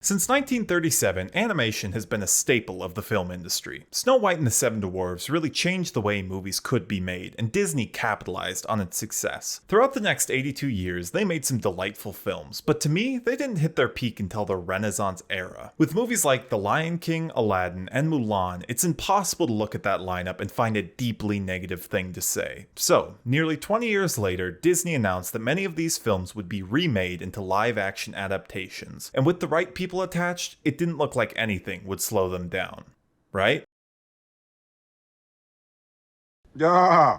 Since 1937, animation has been a staple of the film industry. Snow White and the Seven Dwarfs really changed the way movies could be made, and Disney capitalized on its success. Throughout the next 82 years, they made some delightful films, but to me, they didn't hit their peak until the Renaissance era. With movies like The Lion King, Aladdin, and Mulan, it's impossible to look at that lineup and find a deeply negative thing to say. So, nearly 20 years later, Disney announced that many of these films would be remade into live-action adaptations, and with the right people attached, it didn't look like anything would slow them down. Right? Yeah.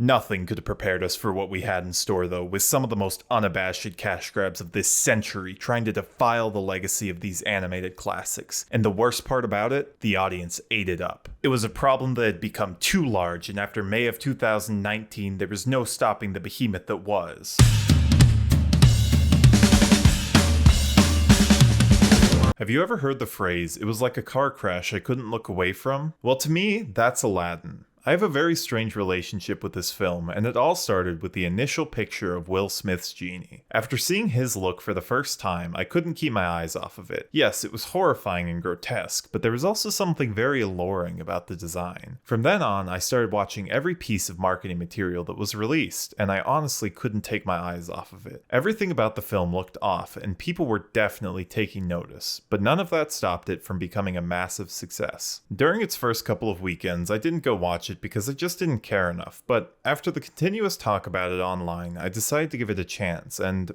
Nothing could have prepared us for what we had in store, though, with some of the most unabashed cash grabs of this century trying to defile the legacy of these animated classics. And the worst part about it, the audience ate it up. It was a problem that had become too large, and after May of 2019, there was no stopping the behemoth that was. Have you ever heard the phrase, "It was like a car crash I couldn't look away from"? Well, to me, that's Aladdin. I have a very strange relationship with this film, and it all started with the initial picture of Will Smith's genie. After seeing his look for the first time, I couldn't keep my eyes off of it. Yes, it was horrifying and grotesque, but there was also something very alluring about the design. From then on, I started watching every piece of marketing material that was released, and I honestly couldn't take my eyes off of it. Everything about the film looked off, and people were definitely taking notice, but none of that stopped it from becoming a massive success. During its first couple of weekends, I didn't go watch it because I just didn't care enough, but after the continuous talk about it online, I decided to give it a chance, and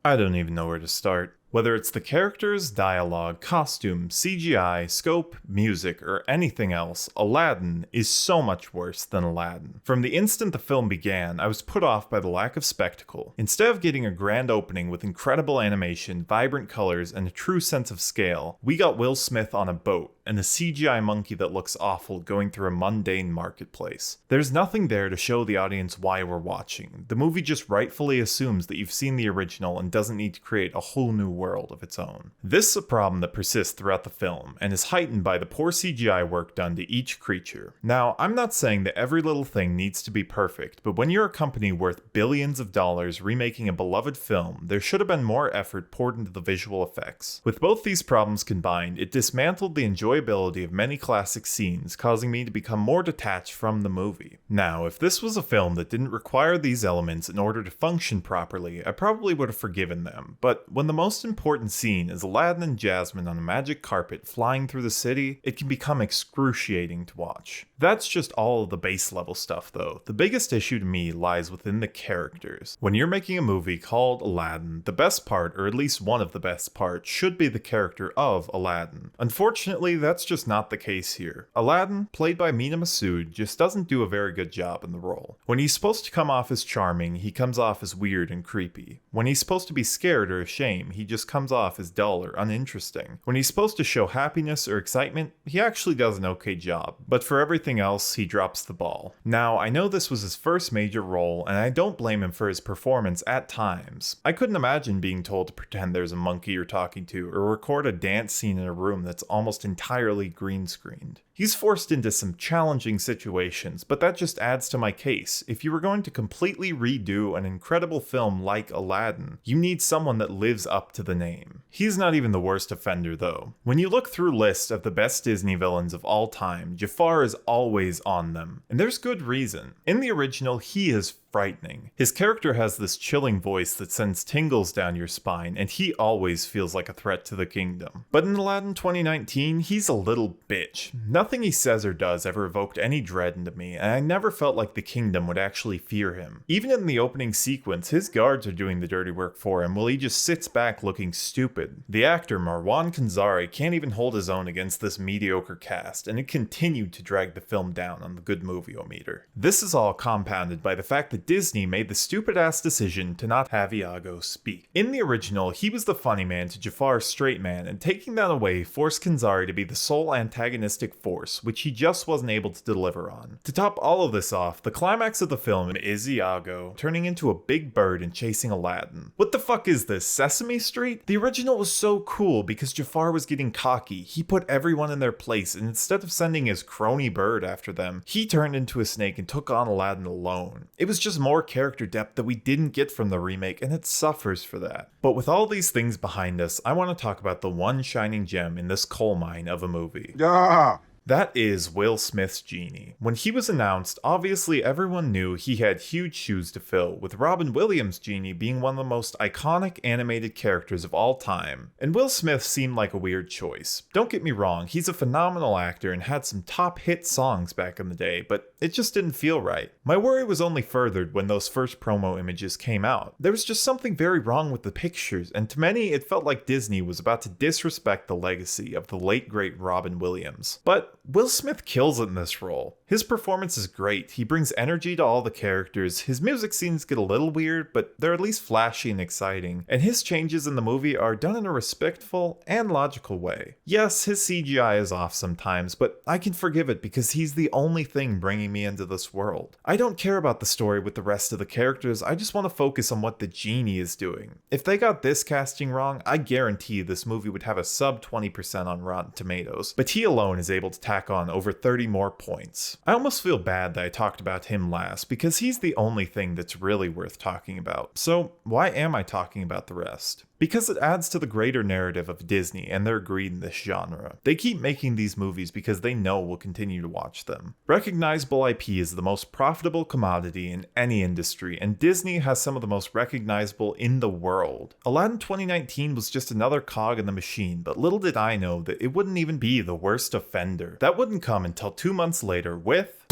I don't even know where to start. Whether it's the characters, dialogue, costume, CGI, scope, music, or anything else, Aladdin is so much worse than Aladdin. From the instant the film began, I was put off by the lack of spectacle. Instead of getting a grand opening with incredible animation, vibrant colors, and a true sense of scale, we got Will Smith on a boat, and a CGI monkey that looks awful going through a mundane marketplace. There's nothing there to show the audience why we're watching. The movie just rightfully assumes that you've seen the original and doesn't need to create a whole new world of its own. This is a problem that persists throughout the film, and is heightened by the poor CGI work done to each creature. Now, I'm not saying that every little thing needs to be perfect, but when you're a company worth billions of dollars remaking a beloved film, there should have been more effort poured into the visual effects. With both these problems combined, it dismantled the enjoyability of many classic scenes, causing me to become more detached from the movie. Now, if this was a film that didn't require these elements in order to function properly, I probably would have forgiven them, but when the most important scene is Aladdin and Jasmine on a magic carpet flying through the city, it can become excruciating to watch. That's just all of the base level stuff though. The biggest issue to me lies within the characters. When you're making a movie called Aladdin, the best part, or at least one of the best parts, should be the character of Aladdin. Unfortunately, that's just not the case here. Aladdin, played by Mina Massoud, just doesn't do a very good job in the role. When he's supposed to come off as charming, he comes off as weird and creepy. When he's supposed to be scared or ashamed, he just comes off as dull or uninteresting. When he's supposed to show happiness or excitement, he actually does an okay job. But for everything else, he drops the ball. Now, I know this was his first major role, and I don't blame him for his performance at times. I couldn't imagine being told to pretend there's a monkey you're talking to, or record a dance scene in a room that's almost entirely green screened. He's forced into some challenging situations, but that just adds to my case. If you were going to completely redo an incredible film like Aladdin, you need someone that lives up to the name. He's not even the worst offender though. When you look through lists of the best Disney villains of all time, Jafar is always on them, and there's good reason. In the original, he is frightening. His character has this chilling voice that sends tingles down your spine, and he always feels like a threat to the kingdom. But in Aladdin 2019, he's a little bitch. Nothing he says or does ever evoked any dread into me, and I never felt like the kingdom would actually fear him. Even in the opening sequence, his guards are doing the dirty work for him while he just sits back looking stupid. The actor Marwan Kanzari can't even hold his own against this mediocre cast, and it continued to drag the film down on the good movie-o-meter. This is all compounded by the fact that Disney made the stupid-ass decision to not have Iago speak. In the original, he was the funny man to Jafar's straight man, and taking that away forced Kanzari to be the sole antagonistic force, which he just wasn't able to deliver on. To top all of this off, the climax of the film is Iago turning into a big bird and chasing Aladdin. What the fuck is this, Sesame Street? The original was so cool because Jafar was getting cocky. He put everyone in their place, and instead of sending his crony bird after them, he turned into a snake and took on Aladdin alone. It was just There's more character depth that we didn't get from the remake, and it suffers for that. But with all these things behind us, I want to talk about the one shining gem in this coal mine of a movie. Yeah. That is Will Smith's Genie. When he was announced, obviously everyone knew he had huge shoes to fill, with Robin Williams' Genie being one of the most iconic animated characters of all time. And Will Smith seemed like a weird choice. Don't get me wrong, he's a phenomenal actor and had some top hit songs back in the day, but it just didn't feel right. My worry was only furthered when those first promo images came out. There was just something very wrong with the pictures, and to many it felt like Disney was about to disrespect the legacy of the late great Robin Williams. But Will Smith kills it in this role. His performance is great, he brings energy to all the characters, his music scenes get a little weird, but they're at least flashy and exciting, and his changes in the movie are done in a respectful and logical way. Yes, his CGI is off sometimes, but I can forgive it because he's the only thing bringing me into this world. I don't care about the story with the rest of the characters, I just want to focus on what the Genie is doing. If they got this casting wrong, I guarantee this movie would have a sub 20% on Rotten Tomatoes, but he alone is able to tack on over 30 more points. I almost feel bad that I talked about him last because he's the only thing that's really worth talking about. So why am I talking about the rest? Because it adds to the greater narrative of Disney and their greed in this genre. They keep making these movies because they know we'll continue to watch them. Recognizable IP is the most profitable commodity in any industry, and Disney has some of the most recognizable in the world. Aladdin 2019 was just another cog in the machine, but little did I know that it wouldn't even be the worst offender. That wouldn't come until 2 months later with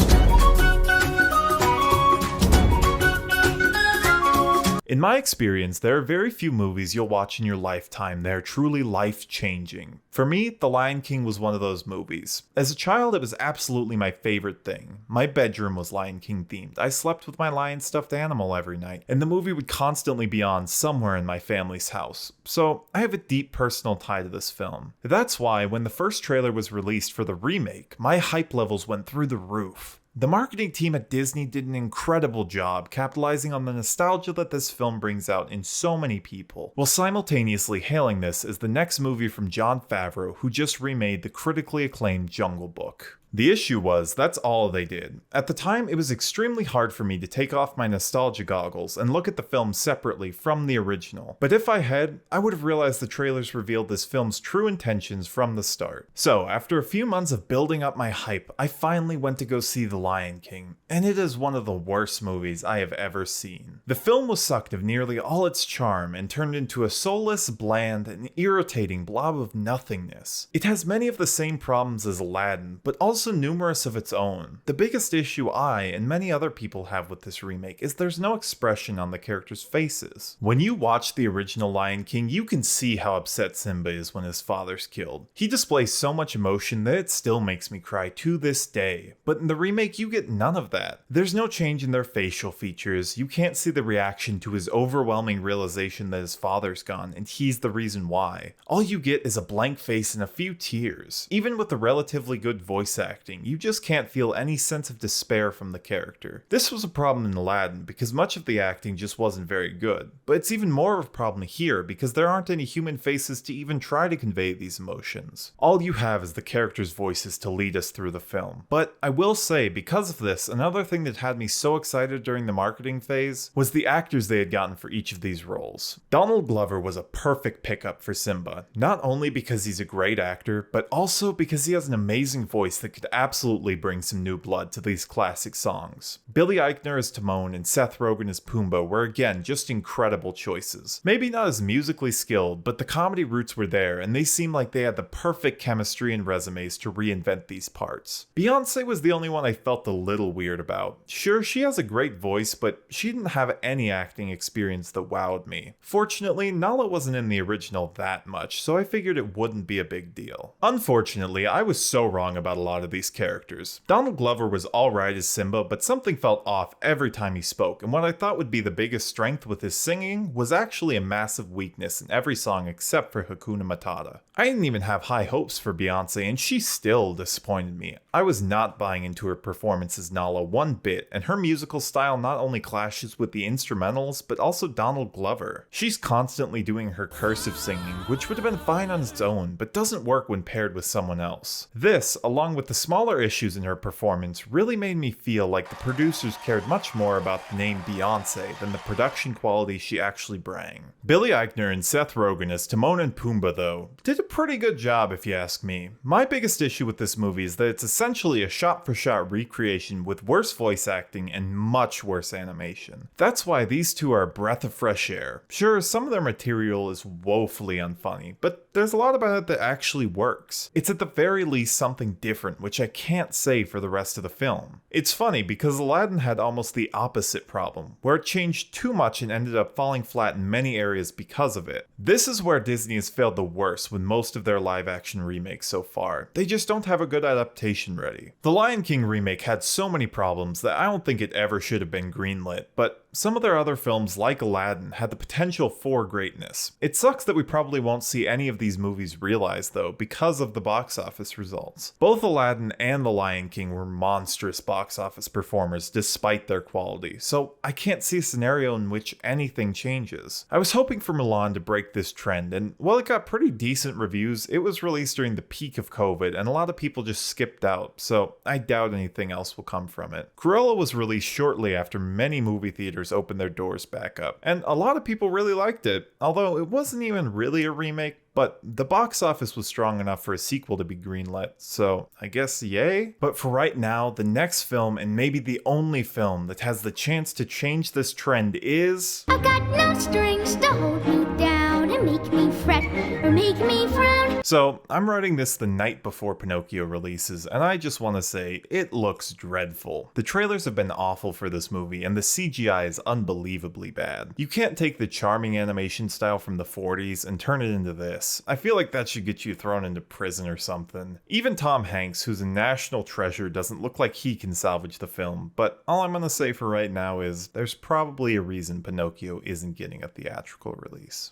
In my experience, there are very few movies you'll watch in your lifetime that are truly life-changing. For me, The Lion King was one of those movies. As a child, it was absolutely my favorite thing. My bedroom was Lion King themed. I slept with my lion stuffed animal every night, and the movie would constantly be on somewhere in my family's house. So I have a deep personal tie to this film. That's why when the first trailer was released for the remake, my hype levels went through the roof. The marketing team at Disney did an incredible job capitalizing on the nostalgia that this film brings out in so many people, while simultaneously hailing this as the next movie from Jon Favreau, who just remade the critically acclaimed Jungle Book. The issue was, that's all they did. At the time, it was extremely hard for me to take off my nostalgia goggles and look at the film separately from the original. But if I had, I would have realized the trailers revealed this film's true intentions from the start. So, after a few months of building up my hype, I finally went to go see The Lion King, and it is one of the worst movies I have ever seen. The film was sucked of nearly all its charm and turned into a soulless, bland, and irritating blob of nothingness. It has many of the same problems as Aladdin, but also numerous of its own. The biggest issue I and many other people have with this remake is there's no expression on the characters' faces. When you watch the original Lion King, you can see how upset Simba is when his father's killed. He displays so much emotion that it still makes me cry to this day, but in the remake you get none of that. There's no change in their facial features, you can't see the reaction to his overwhelming realization that his father's gone and he's the reason why. All you get is a blank face and a few tears. Even with the relatively good voice acting, you just can't feel any sense of despair from the character. This was a problem in Aladdin because much of the acting just wasn't very good, but it's even more of a problem here because there aren't any human faces to even try to convey these emotions. All you have is the characters' voices to lead us through the film. But I will say, because of this, another thing that had me so excited during the marketing phase was the actors they had gotten for each of these roles. Donald Glover was a perfect pickup for Simba, not only because he's a great actor, but also because he has an amazing voice that could absolutely bring some new blood to these classic songs. Billy Eichner as Timon and Seth Rogen as Pumbaa were again just incredible choices. Maybe not as musically skilled, but the comedy roots were there and they seemed like they had the perfect chemistry and resumes to reinvent these parts. Beyonce was the only one I felt a little weird about. Sure, she has a great voice, but she didn't have any acting experience that wowed me. Fortunately, Nala wasn't in the original that much, so I figured it wouldn't be a big deal. Unfortunately, I was so wrong about a lot of these characters. Donald Glover was alright as Simba, but something felt off every time he spoke, and what I thought would be the biggest strength with his singing was actually a massive weakness in every song except for Hakuna Matata. I didn't even have high hopes for Beyonce, and she still disappointed me. I was not buying into her performance as Nala one bit, and her musical style not only clashes with the instrumentals, but also Donald Glover. She's constantly doing her cursive singing, which would have been fine on its own, but doesn't work when paired with someone else. This, along with the smaller issues in her performance really made me feel like the producers cared much more about the name Beyoncé than the production quality she actually bring. Billy Eichner and Seth Rogen as Timon and Pumbaa, though, did a pretty good job if you ask me. My biggest issue with this movie is that it's essentially a shot-for-shot recreation with worse voice acting and much worse animation. That's why these two are a breath of fresh air. Sure, some of their material is woefully unfunny, but there's a lot about it that actually works. It's at the very least something different, which I can't say for the rest of the film. It's funny because Aladdin had almost the opposite problem, where it changed too much and ended up falling flat in many areas because of it. This is where Disney has failed the worst with most of their live action remakes so far. They just don't have a good adaptation ready. The Lion King remake had so many problems that I don't think it ever should have been greenlit, but some of their other films, like Aladdin, had the potential for greatness. It sucks that we probably won't see any of these movies realized, though, because of the box office results. Both Aladdin and The Lion King were monstrous box office performers despite their quality, so I can't see a scenario in which anything changes. I was hoping for Mulan to break this trend, and while it got pretty decent reviews, it was released during the peak of COVID, and a lot of people just skipped out, so I doubt anything else will come from it. Cruella was released shortly after many movie theaters opened their doors back up, and a lot of people really liked it, although it wasn't even really a remake, but the box office was strong enough for a sequel to be greenlit, so I guess yay? But for right now, the next film, and maybe the only film that has the chance to change this trend is... I've got no strings to hold me down and make me fret or make me frown. So, I'm writing this the night before Pinocchio releases, and I just want to say, it looks dreadful. The trailers have been awful for this movie, and the CGI is unbelievably bad. You can't take the charming animation style from the 40s and turn it into this. I feel like that should get you thrown into prison or something. Even Tom Hanks, who's a national treasure, doesn't look like he can salvage the film, but all I'm gonna say for right now is, there's probably a reason Pinocchio isn't getting a theatrical release.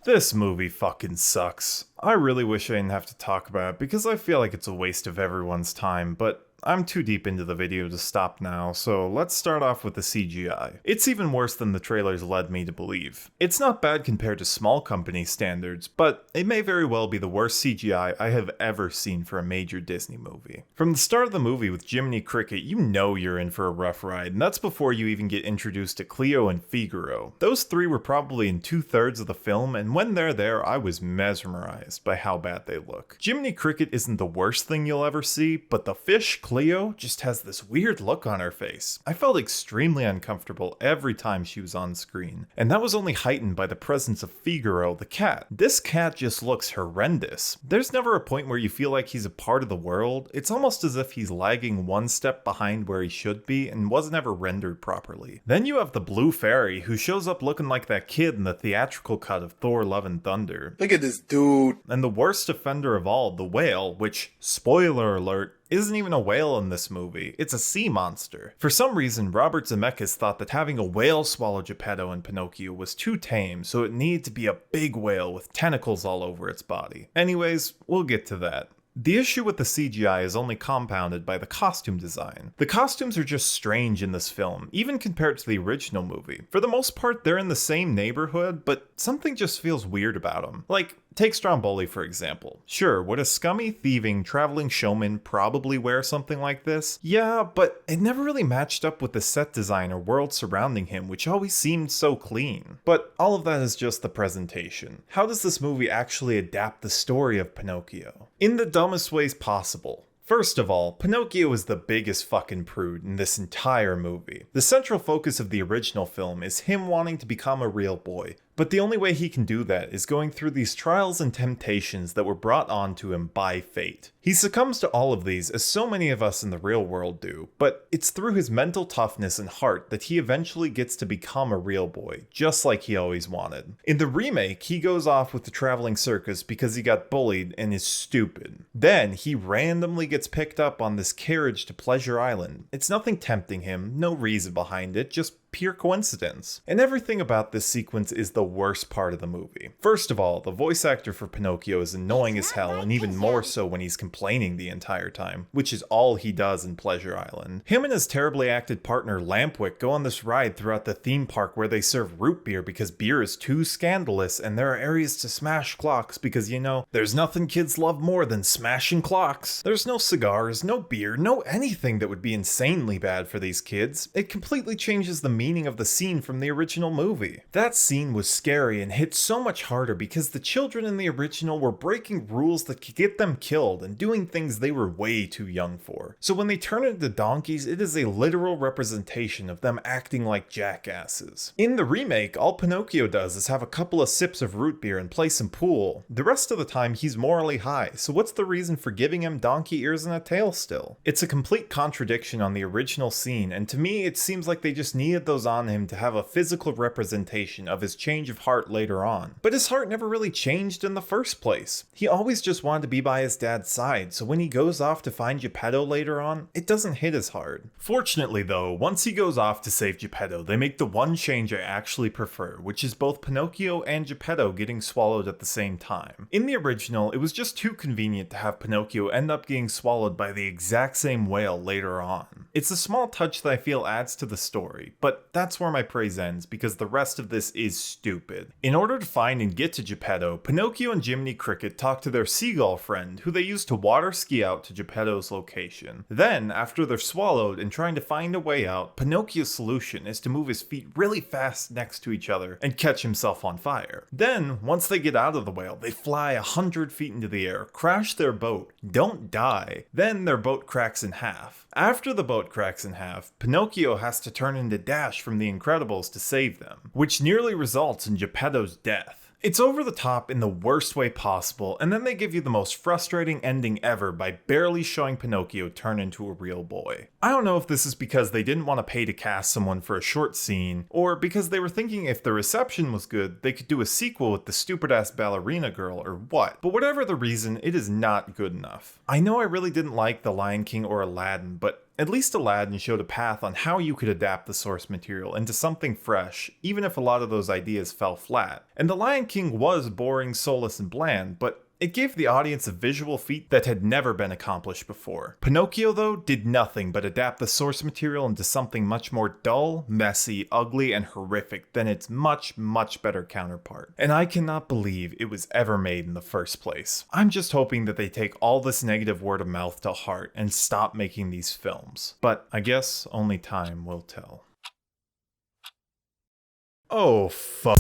This movie fucking sucks. I really wish I didn't have to talk about it because I feel like it's a waste of everyone's time, but I'm too deep into the video to stop now, so let's start off with the CGI. It's even worse than the trailers led me to believe. It's not bad compared to small company standards, but it may very well be the worst CGI I have ever seen for a major Disney movie. From the start of the movie with Jiminy Cricket, you know you're in for a rough ride, and that's before you even get introduced to Cleo and Figaro. Those three were probably in 2/3 of the film, and when they're there, I was mesmerized by how bad they look. Jiminy Cricket isn't the worst thing you'll ever see, but the fish, Cleo, just has this weird look on her face. I felt extremely uncomfortable every time she was on screen, and that was only heightened by the presence of Figaro, the cat. This cat just looks horrendous. There's never a point where you feel like he's a part of the world. It's almost as if he's lagging one step behind where he should be and wasn't ever rendered properly. Then you have the blue fairy, who shows up looking like that kid in the theatrical cut of Thor: Love and Thunder. Look at this dude. And the worst offender of all, the whale, which, spoiler alert, isn't even a whale in this movie, it's a sea monster. For some reason, Robert Zemeckis thought that having a whale swallow Geppetto in Pinocchio was too tame, so it needed to be a big whale with tentacles all over its body. Anyways, we'll get to that. The issue with the CGI is only compounded by the costume design. The costumes are just strange in this film, even compared to the original movie. For the most part, they're in the same neighborhood, but something just feels weird about them. Like, take Stromboli for example. Sure, would a scummy, thieving, traveling showman probably wear something like this? Yeah, but it never really matched up with the set design or world surrounding him, which always seemed so clean. But all of that is just the presentation. How does this movie actually adapt the story of Pinocchio? In the dumbest ways possible. First of all, Pinocchio is the biggest fucking prude in this entire movie. The central focus of the original film is him wanting to become a real boy, but the only way he can do that is going through these trials and temptations that were brought on to him by fate. He succumbs to all of these as so many of us in the real world do, but it's through his mental toughness and heart that he eventually gets to become a real boy, just like he always wanted. In the remake, he goes off with the traveling circus because he got bullied and is stupid. Then he randomly gets picked up on this carriage to Pleasure Island. It's nothing tempting him, no reason behind it, just pure coincidence. And everything about this sequence is the worst part of the movie. First of all, the voice actor for Pinocchio is annoying as hell, and even more so when he's complaining the entire time, which is all he does in Pleasure Island. Him and his terribly acted partner Lampwick go on this ride throughout the theme park where they serve root beer because beer is too scandalous, and there are areas to smash clocks because, you know, there's nothing kids love more than smashing clocks. There's no cigars, no beer, no anything that would be insanely bad for these kids. It completely changes the meaning of the scene from the original movie. That scene was scary and hit so much harder because the children in the original were breaking rules that could get them killed and doing things they were way too young for. So when they turn into donkeys, it is a literal representation of them acting like jackasses. In the remake, all Pinocchio does is have a couple of sips of root beer and play some pool. The rest of the time he's morally high, so what's the reason for giving him donkey ears and a tail still? It's a complete contradiction on the original scene, and to me it seems like they just needed those on him to have a physical representation of his change of heart later on. But his heart never really changed in the first place. He always just wanted to be by his dad's side, so when he goes off to find Geppetto later on, it doesn't hit as hard. Fortunately though, once he goes off to save Geppetto, they make the one change I actually prefer, which is both Pinocchio and Geppetto getting swallowed at the same time. In the original, it was just too convenient to have Pinocchio end up getting swallowed by the exact same whale later on. It's a small touch that I feel adds to the story, but that's where my praise ends because the rest of this is stupid. In order to find and get to Geppetto, Pinocchio and Jiminy Cricket talk to their seagull friend, who they use to water ski out to Geppetto's location. Then, after they're swallowed and trying to find a way out, Pinocchio's solution is to move his feet really fast next to each other and catch himself on fire. Then, once they get out of the whale, they fly 100 feet into the air, crash their boat, don't die, then their boat cracks in half. After the boat cracks in half, Pinocchio has to turn into Dash from The Incredibles to save them, which nearly results in Geppetto's death. It's over the top in the worst way possible, and then they give you the most frustrating ending ever by barely showing Pinocchio turn into a real boy. I don't know if this is because they didn't want to pay to cast someone for a short scene, or because they were thinking if the reception was good, they could do a sequel with the stupid-ass ballerina girl, or what. But whatever the reason, it is not good enough. I know I really didn't like The Lion King or Aladdin, but at least Aladdin showed a path on how you could adapt the source material into something fresh, even if a lot of those ideas fell flat. And The Lion King was boring, soulless, and bland, but it gave the audience a visual feat that had never been accomplished before. Pinocchio, though, did nothing but adapt the source material into something much more dull, messy, ugly, and horrific than its much, much better counterpart. And I cannot believe it was ever made in the first place. I'm just hoping that they take all this negative word of mouth to heart and stop making these films. But I guess only time will tell. Oh, fuck.